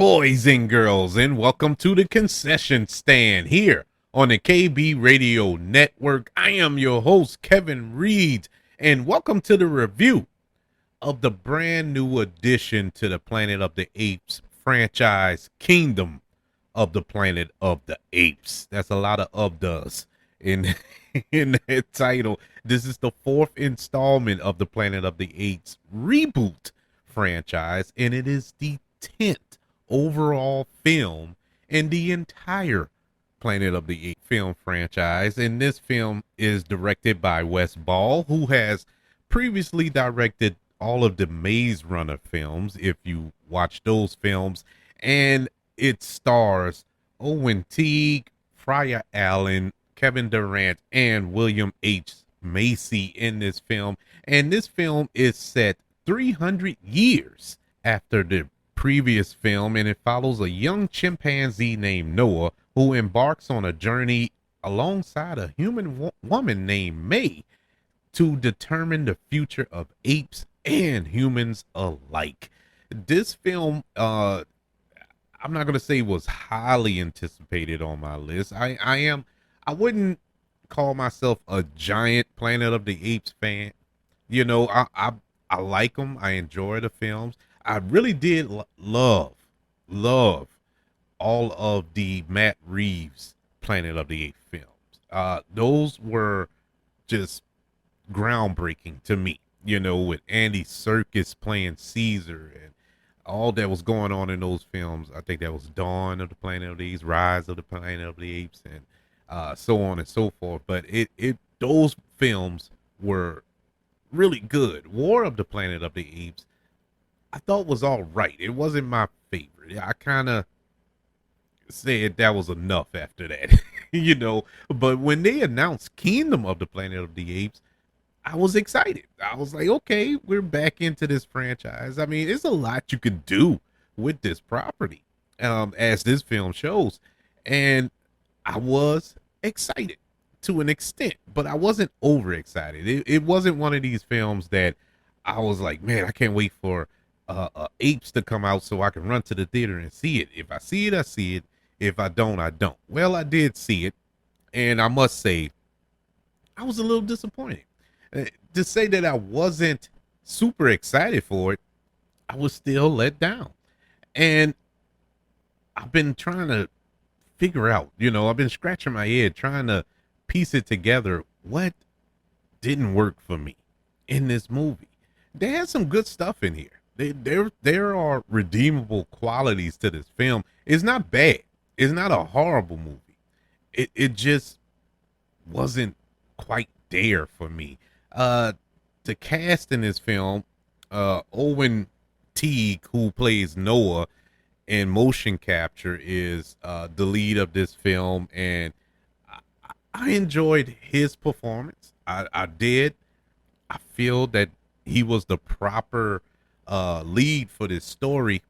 boys and girls, and welcome to the concession stand here on the KB Radio Network. I am your host, Kevin Reed, and welcome to the review of the brand new addition to the Planet of the Apes franchise, Kingdom of the Planet of the Apes. That's a lot of does in in that title. This is the fourth installment of the Planet of the Apes reboot franchise, and it is the 10th overall film in the entire Planet of the Apes film franchise. And this film is directed by Wes Ball, who has previously directed all of the Maze Runner films, if you watch those films. And it stars Owen Teague, Fryer Allen, Kevin Durant, and William H. Macy in this film. And this film is set 300 years after the previous film, and it follows a young chimpanzee named Noah who embarks on a journey alongside a human woman named May to determine the future of apes and humans alike. This film, I'm not gonna say was highly anticipated on my list. I wouldn't call myself a giant Planet of the Apes fan. You know, I like them. I enjoy the films. I really did love all of the Matt Reeves Planet of the Apes films. Those were just groundbreaking to me, you know, with Andy Serkis playing Caesar and all that was going on in those films. I think that was Dawn of the Planet of the Apes, Rise of the Planet of the Apes, and so on and so forth. But those films were really good. War of the Planet of the Apes, I thought was all right. It wasn't my favorite. I kind of said that was enough after that, you know. But when they announced Kingdom of the Planet of the Apes, I was excited. I was like, okay, we're back into this franchise. I mean, there's a lot you could do with this property, as this film shows. And I was excited to an extent, but I wasn't overexcited. It wasn't one of these films that I was like, man, I can't wait for Apes to come out so I can run to the theater and see it. If I see it, I see it. If I don't, I don't. Well, I did see it, and I must say, I was a little disappointed. To say that I wasn't super excited for it, I was still let down. And I've been trying to figure out, you know, I've been scratching my head trying to piece it together. What didn't work for me in this movie? They had some good stuff in here. There are redeemable qualities to this film. It's not bad. It's not a horrible movie. It just wasn't quite there for me. The cast in this film, Owen Teague, who plays Noah in motion capture, is the lead of this film, and I enjoyed his performance. I did. I feel that he was the proper lead for this story,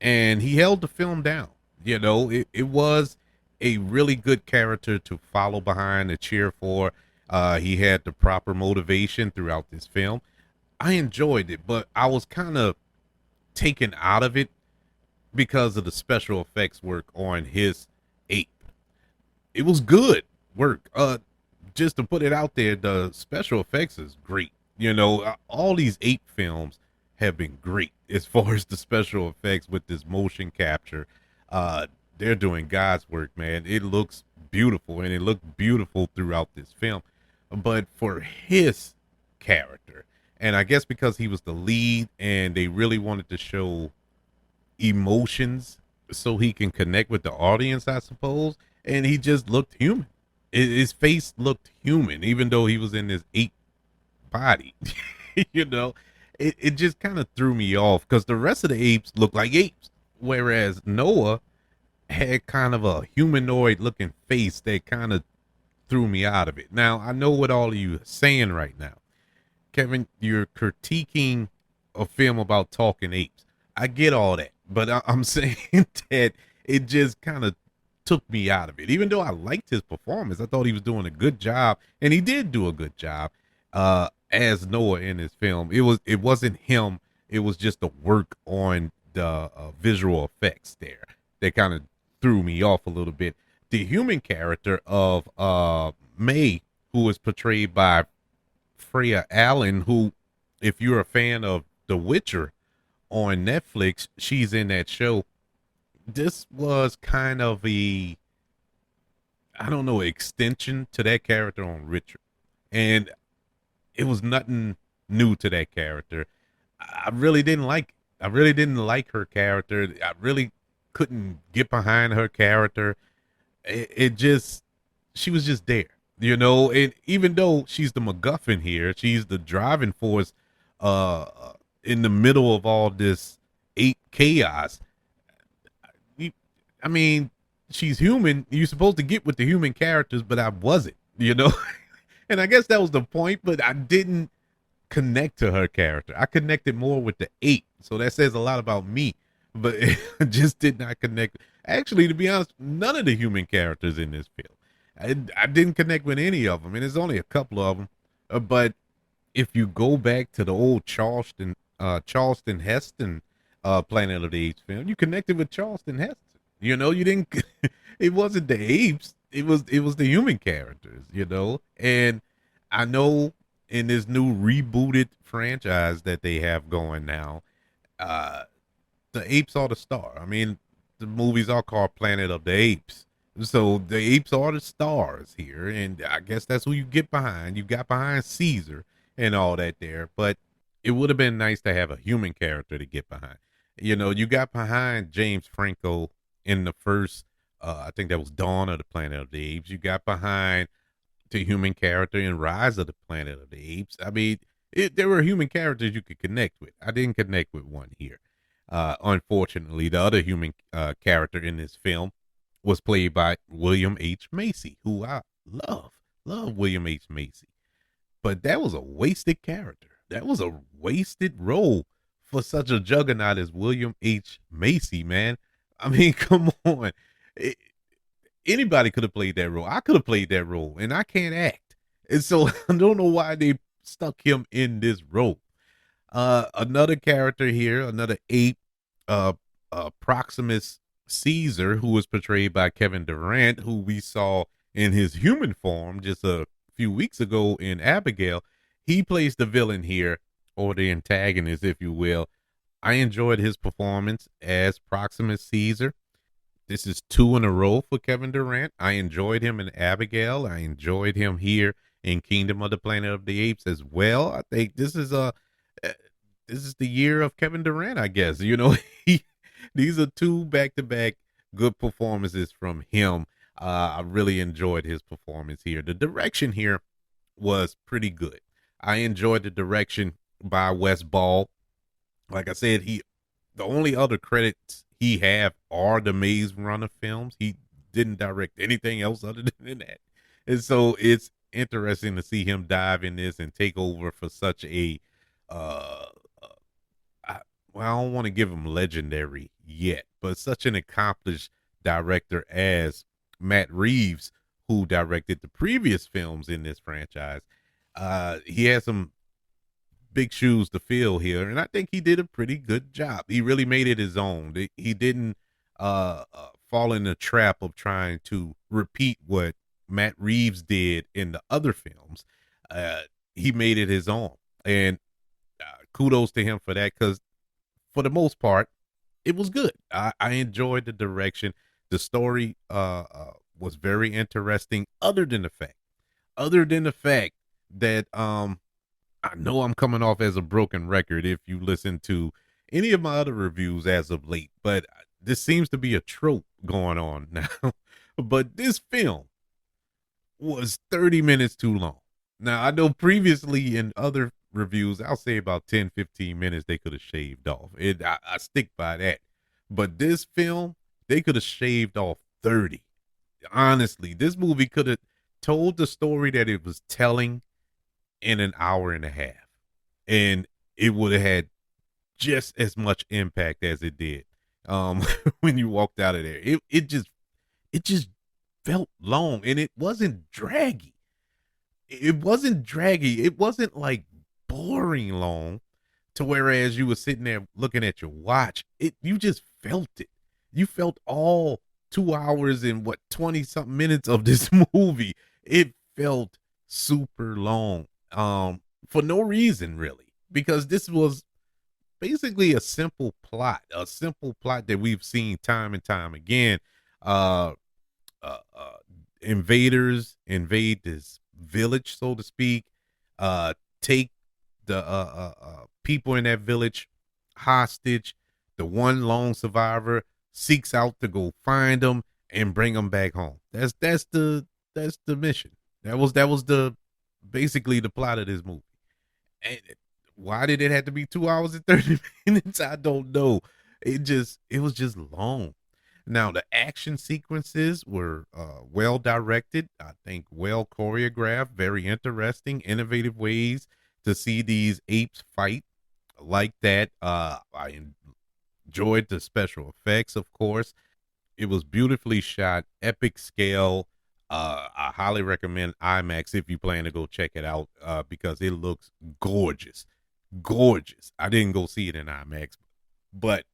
and he held the film down. You know, it was a really good character to follow behind, to cheer for. He had the proper motivation throughout this film. I enjoyed it, but I was kind of taken out of it because of the special effects work on his ape. It was good work. Just to put it out there, the special effects is great. You know, all these ape films have been great as far as the special effects with this motion capture. They're doing God's work, man. It looks beautiful, and it looked beautiful throughout this film. But for his character, and I guess because he was the lead and they really wanted to show emotions so he can connect with the audience, I suppose, and he just looked human. His face looked human, even though he was in this ape body. You know, it just kind of threw me off because the rest of the apes looked like apes, whereas Noah had kind of a humanoid looking face that kind of threw me out of it. Now, I know what all of you are saying right now. Kevin, you're critiquing a film about talking apes. I get all that, but I'm saying that it just kind of took me out of it. Even though I liked his performance, I thought he was doing a good job, and he did do a good job as Noah in his film. It wasn't him. It was just the work on visual effects there that kind of threw me off a little bit. The human character of May, who was portrayed by Freya Allen, who, if you're a fan of The Witcher on Netflix, she's in that show. This was kind of a, I don't know, extension to that character on Richard. And it was nothing new to that character. I really didn't like I really didn't like her character. I really couldn't get behind her character. It just, she was just there, you know. And even though she's the MacGuffin here, she's the driving force in the middle of all this ape chaos. You, I mean, she's human. You're supposed to get with the human characters, but I wasn't, you know. And I guess that was the point, but I didn't connect to her character. I connected more with the ape. So that says a lot about me, but it just did not connect. Actually, to be honest, none of the human characters in this film. I didn't connect with any of them, and there's only a couple of them. But if you go back to the old Charleston Heston Planet of the Apes film, you connected with Charleston Heston. You know, you didn't. It wasn't the apes. It was the human characters. You know, and I know in this new rebooted franchise that they have going now, uh, the apes are the star. I mean, the movies are called Planet of the Apes. So the apes are the stars here, and I guess that's who you get behind. You got behind Caesar and all that there, but it would have been nice to have a human character to get behind. You know, you got behind James Franco in the first, I think that was Dawn of the Planet of the Apes. You got behind the human character in Rise of the Planet of the Apes. I mean, there were human characters you could connect with. I didn't connect with one here. Unfortunately, the other human character in this film was played by William H. Macy, who I love William H. Macy. But that was a wasted character. That was a wasted role for such a juggernaut as William H. Macy, man. I mean, come on. It, Anybody could have played that role. I could have played that role, and I can't act. And so I don't know why they stuck him in this role. Another character here, another ape, Proximus Caesar, who was portrayed by Kevin Durant, who we saw in his human form just a few weeks ago in Abigail. He plays the villain here, or the antagonist, if you will. I enjoyed his performance as Proximus Caesar. This is two in a row for Kevin Durant. I enjoyed him in Abigail. I enjoyed him here in Kingdom of the Planet of the Apes as well. I think this is the year of Kevin Durant, I guess. You know, these are two back-to-back good performances from him. I really enjoyed his performance here. The direction here was pretty good. I enjoyed the direction by Wes Ball. Like I said, the only other credits he have are the Maze Runner films. He didn't direct anything else other than that. And so it's interesting to see him dive in this and take over for such a uh well, I don't want to give him legendary yet, but such an accomplished director as Matt Reeves, who directed the previous films in this franchise. He has some big shoes to fill here, and I think he did a pretty good job. He really made it his own. He didn't fall in the trap of trying to repeat what Matt Reeves did in the other films. He made it his own, and kudos to him for that, because for the most part, it was good. I enjoyed the direction. The story was very interesting, other than the fact that I know I'm coming off as a broken record if you listen to any of my other reviews as of late, but this seems to be a trope going on now. But this film was 30 minutes too long. Now, I know previously in other reviews, I'll say about 10, 15 minutes they could have shaved off. I stick by that. But this film, they could have shaved off 30. Honestly, this movie could have told the story that it was telling in an hour and a half, and it would have had just as much impact as it did when you walked out of there. It just felt long, and it wasn't draggy. It wasn't like boring long to whereas you were sitting there looking at your watch, you just felt it. You felt all 2 hours and what 20 something minutes of this movie. It felt super long. For no reason really, because this was basically a simple plot that we've seen time and time again. Uh, Invaders invade this village, so to speak, take the people in that village hostage. The one lone survivor seeks out to go find them and bring them back home. That's the mission. That was the basically the plot of this movie. And why did it have to be 2 hours and 30 minutes? I don't know. It was just long. Now the action sequences were well directed. I think well choreographed, very interesting, innovative ways to see these apes fight like that. I enjoyed the special effects, of course. It was beautifully shot, epic scale. I highly recommend IMAX if you plan to go check it out because it looks gorgeous. Gorgeous. I didn't go see it in IMAX, but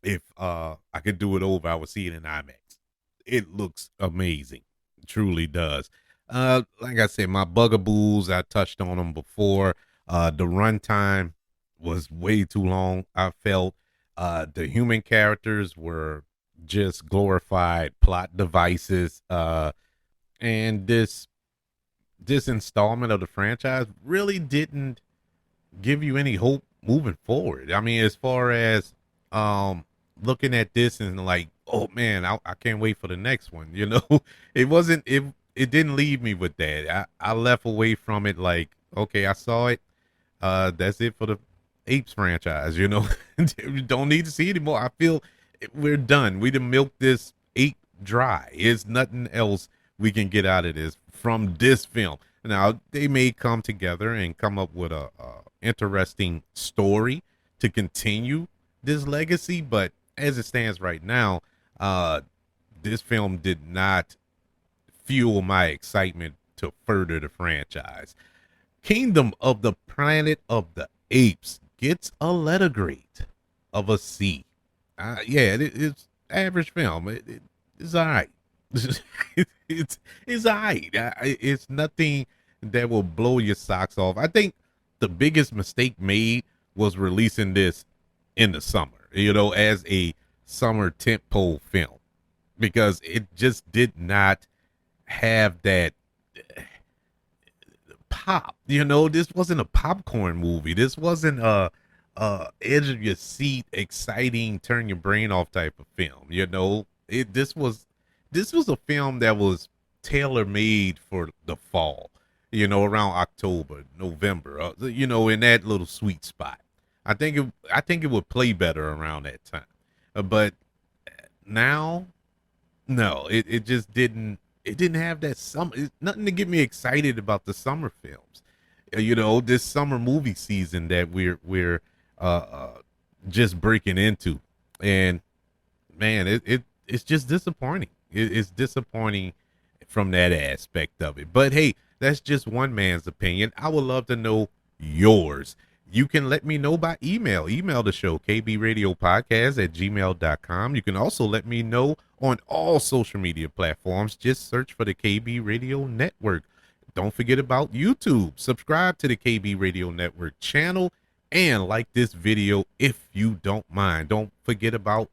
if I could do it over, I would see it in IMAX. It looks amazing. It truly does. Like I said, my bugaboos, I touched on them before. The runtime was way too long, I felt. The human characters were just glorified plot devices. And this installment of the franchise really didn't give you any hope moving forward. I mean, as far as looking at this and like, oh man, I can't wait for the next one. It didn't leave me with that. I left away from it like, okay, I saw it. That's it for the Apes franchise. We don't need to see anymore. I feel we're done. We done milked this ape dry. There's nothing else we can get out of this from this film. Now they may come together and come up with a interesting story to continue this legacy, but as it stands right now, this film did not fuel my excitement to further the franchise. Kingdom of the Planet of the Apes gets a letter grade of a C. It's average film. It's all right. It's all right. It's nothing that will blow your socks off. I think the biggest mistake made was releasing this in the summer, as a summer tentpole film, because it just did not have that pop. This wasn't a popcorn movie. This wasn't a edge of your seat, exciting, turn your brain off type of film. This was a film that was tailor made for the fall. Around October, November. In that little sweet spot. I think it would play better around that time. But now, no, it just didn't. It didn't have that summer. Nothing to get me excited about the summer films. This summer movie season that we're just breaking into, and man, it's just disappointing. It's disappointing from that aspect of it. But hey, that's just one man's opinion. I would love to know yours. You can let me know by email. Email the show, kbradiopodcast@gmail.com. You can also let me know on all social media platforms. Just search for the KB Radio Network. Don't forget about YouTube. Subscribe to the KB Radio Network channel and like this video if you don't mind. Don't forget about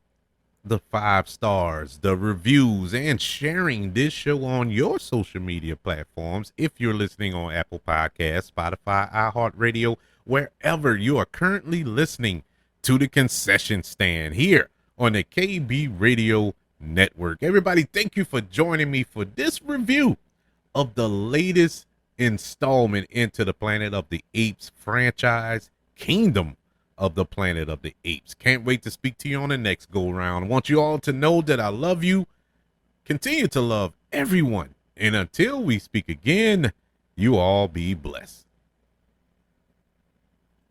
the 5 stars, the reviews, and sharing this show on your social media platforms. If you're listening on Apple Podcasts, Spotify, iHeartRadio, wherever you are currently listening to the concession stand here on the KB Radio Network. Everybody, thank you for joining me for this review of the latest installment into the Planet of the Apes franchise, Kingdom of the Planet of the Apes. Can't wait to speak to you on the next go round. I want you all to know that I love you. Continue to love everyone. And until we speak again, you all be blessed.